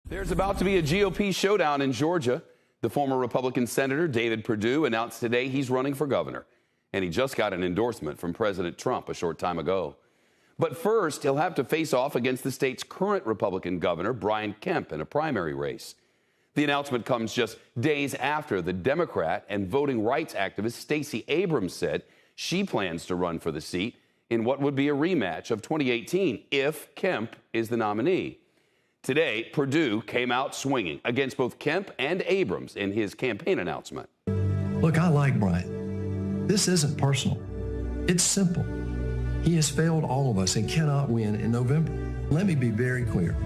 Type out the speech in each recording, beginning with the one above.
There's about to be a GOP showdown in Georgia. The former Republican Senator David Perdue announced today he's running for governor, and he just got an endorsement from President Trump a short time ago. But first, he'll have to face off against the state's current Republican governor, Brian Kemp, in a primary race. The announcement comes just days after the Democrat and voting rights activist Stacey Abrams said she plans to run for the seat in what would be a rematch of 2018 if Kemp is the nominee. Today, Perdue came out swinging against both Kemp and Abrams in his campaign announcement. Look, I like Brian. This isn't personal. It's simple. He has failed all of us and cannot win in November. Let me be very clear.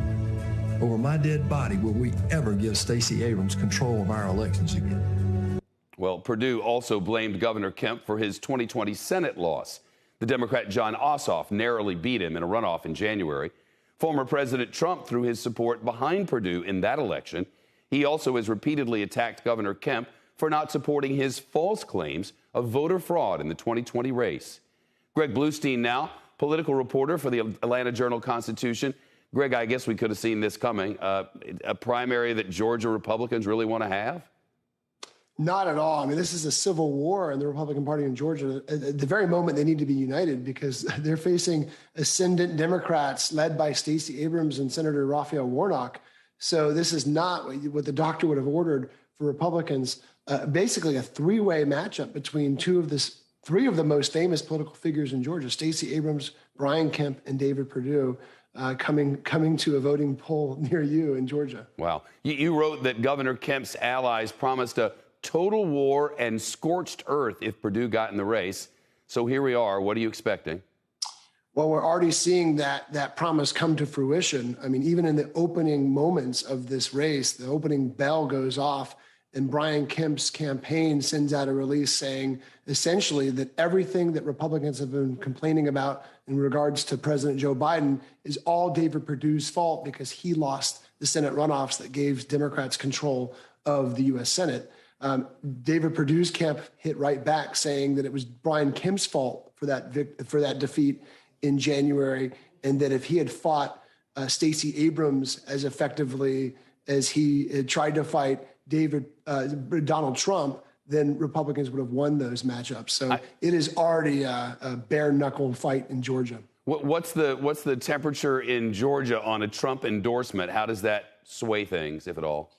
Over my dead body will we ever give Stacey Abrams control of our elections again. Well, Perdue also blamed Governor Kemp for his 2020 Senate loss. The Democrat Jon Ossoff narrowly beat him in a runoff in January. Former President Trump threw his support behind Perdue in that election. He also has repeatedly attacked Governor Kemp for not supporting his false claims of voter fraud in the 2020 race. Greg Bluestein now, political reporter for the Atlanta Journal-Constitution. Greg, I guess we could have seen this coming. A primary that Georgia Republicans really want to have? Not at all. I mean, this is a civil war in the Republican Party in Georgia. At the very moment, they need to be united because they're facing ascendant Democrats led by Stacey Abrams and Senator Raphael Warnock. So this is not what the doctor would have ordered for Republicans. Basically, a three-way matchup between three of the most famous political figures in Georgia: Stacey Abrams, Brian Kemp, and David Perdue. Coming to a voting poll near you in Georgia. Wow. You wrote that Governor Kemp's allies promised a total war and scorched earth if Perdue got in the race. So here we are. What are you expecting? Well, we're already seeing that promise come to fruition. I mean, even in the opening moments of this race, the opening bell goes off and Brian Kemp's campaign sends out a release saying essentially that everything that Republicans have been complaining about in regards to President Joe Biden is all David Perdue's fault because he lost the Senate runoffs that gave Democrats control of the U.S. Senate. David Perdue's camp hit right back, saying that it was Brian Kemp's fault for that defeat in January, and that if he had fought Stacey Abrams as effectively as he had tried to fight Donald Trump, then Republicans would have won those matchups. So it is already a bare-knuckle fight in Georgia. What's the temperature in Georgia on a Trump endorsement? How does that sway things, if at all?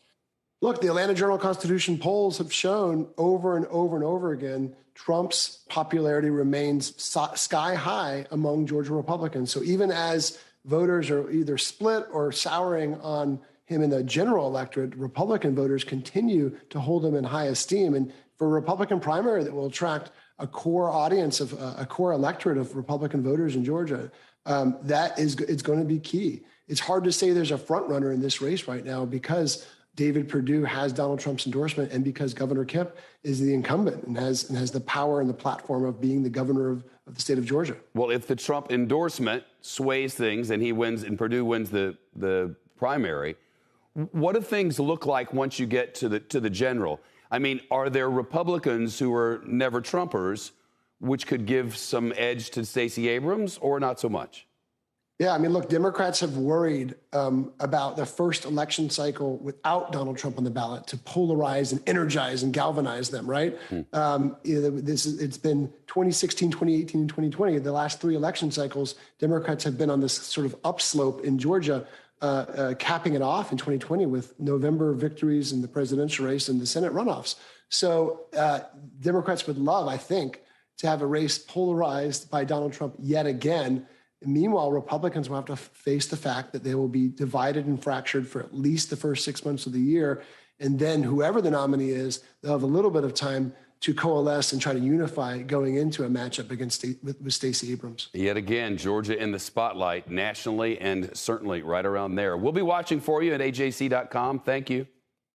Look, the Atlanta Journal-Constitution polls have shown over and over and over again Trump's popularity remains sky high among Georgia Republicans. So even as voters are either split or souring on him in the general electorate, Republican voters continue to hold him in high esteem. And for a Republican primary that will attract a core audience of a core electorate of Republican voters in Georgia, it's going to be key. It's hard to say there's a front runner in this race right now because David Perdue has Donald Trump's endorsement and because Governor Kemp is the incumbent and has the power and the platform of being the governor of the state of Georgia. Well, if the Trump endorsement sways things and he wins and Perdue wins the primary, what do things look like once you get to the general? I mean, are there Republicans who are never Trumpers, which could give some edge to Stacey Abrams, or not so much? Yeah, I mean, look, Democrats have worried about the first election cycle without Donald Trump on the ballot to polarize and energize and galvanize them, right? It's been 2016, 2018, and 2020. The last three election cycles, Democrats have been on this sort of upslope in Georgia, capping it off in 2020 with November victories in the presidential race and the Senate runoffs. So Democrats would love, I think, to have a race polarized by Donald Trump yet again. Meanwhile, Republicans will have to face the fact that they will be divided and fractured for at least the first 6 months of the year. And then whoever the nominee is, they'll have a little bit of time to coalesce and try to unify going into a matchup with Stacey Abrams. Yet again, Georgia in the spotlight nationally and certainly right around there. We'll be watching for you at AJC.com. Thank you.